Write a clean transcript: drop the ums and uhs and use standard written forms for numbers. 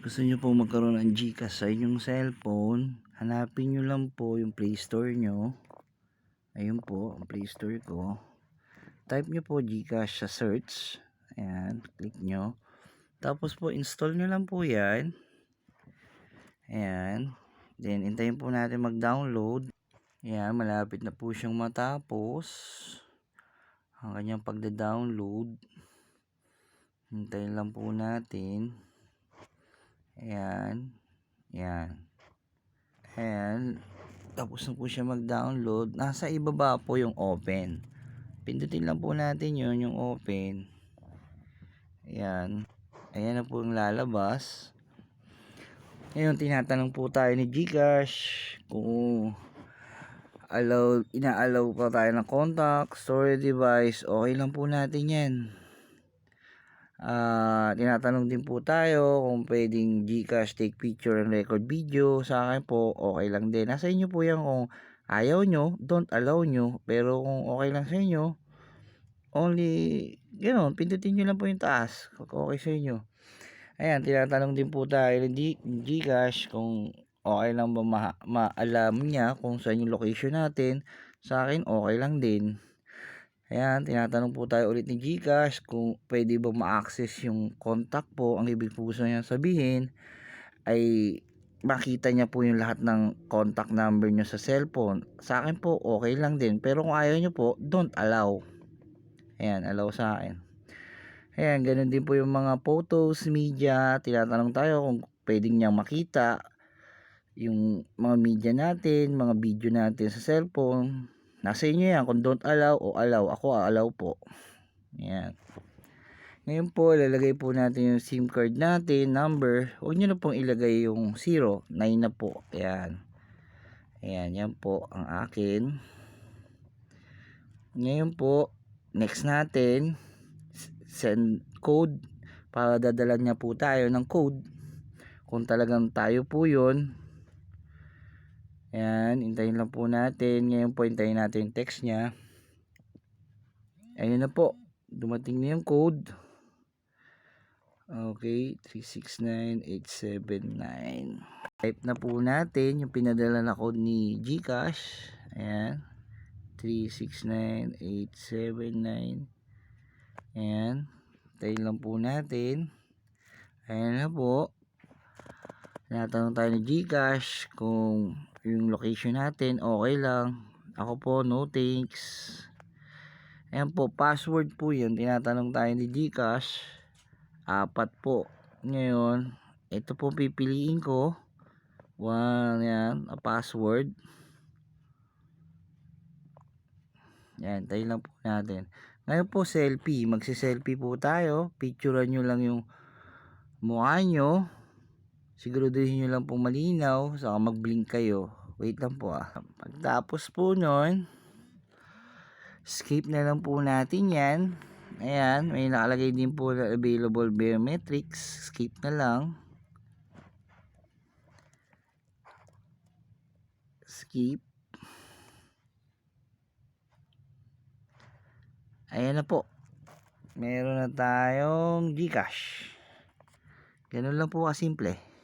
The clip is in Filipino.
Gusto nyo po magkaroon ng GCash sa inyong cellphone, hanapin nyo lang po yung Play Store nyo. Ayun po ang Play Store ko. Type nyo po GCash sa search. Ayan, click nyo. Tapos po install nyo lang po yan. Ayan. Then hintayin po natin mag-download. Ayan, malapit na po siyang matapos ang kanyang pagda-download. Hintayin lang po natin. Ayan. Ayan. Ayan. Tapos na po siya mag-download. Nasa ibaba po yung open. Pindutin lang po natin yun, yung open. Ayan. Ayan na po yung lalabas. Ngayon, tinatanong po tayo ni GCash kung ina-allow pa tayo ng contact, storage device. Okay lang po natin yan. Tinatanong din po tayo kung pwedeng GCash take picture and record video. Sa akin po okay lang din. Nasa inyo po yan kung ayaw nyo, don't allow nyo. Pero kung okay lang sa inyo, only ganoon, pindutin nyo lang po yung taas kung okay sa inyo. Ayan, tinatanong din po tayo ni GCash kung okay lang ba ma-alam niya kung saan yung location natin. Sa akin okay lang din. Ayan, tinatanong po tayo ulit ni GCash kung pwede ba ma-access yung contact po. Ang ibig po niya sabihin ay makita niya po yung lahat ng contact number nyo sa cellphone. Sa akin po okay lang din, pero kung ayaw nyo po, don't allow. Ayan, allow sa akin. Ayan, ganun din po yung mga photos, media. Tinatanong tayo kung pwedeng niyang makita yung mga media natin, mga video natin sa cellphone. Nasa inyo yan kung don't allow o allow. Ako allow po. Ayan. Ngayon po, lalagay po natin yung SIM card natin, number. Huwag nyo na pong ilagay yung 0, 9 na po. Ayan. Ayan, yan po ang akin. Ngayon po, next natin, send code. Para dadala niya po tayo ng code. Kung talagang tayo po yun. Ayan, hintayin lang po natin. Ngayon po, hintayin natin yung text niya. Ayun na po. Dumating na yung code. Okay, 369879. Type na po natin yung pinadala na code ni GCash. Ayan. 369879. Ayan. Hintayin lang po natin. Ayan na po. Tinatanong tayo ni GCash kung yung location natin okay lang. Ako po, no thanks. Ayan po, password po yun. Tinatanong tayo ni GCash. 4 po. Ngayon, ito po pipiliin ko. 1, yan, a password. Yan, tayo lang po natin. Ngayon po, selfie. Magsi-selfie po tayo. Picturean nyo lang yung mukha nyo. Siguraduhin nyo lang po malinaw. Saka mag-blink kayo. Wait lang po Pagtapos po nun, skip na lang po natin yan. Ayan, may nakalagay din po na available biometrics. Skip na lang. Skip. Ayan na po. Meron na tayong GCash. Ganun lang po kasimple.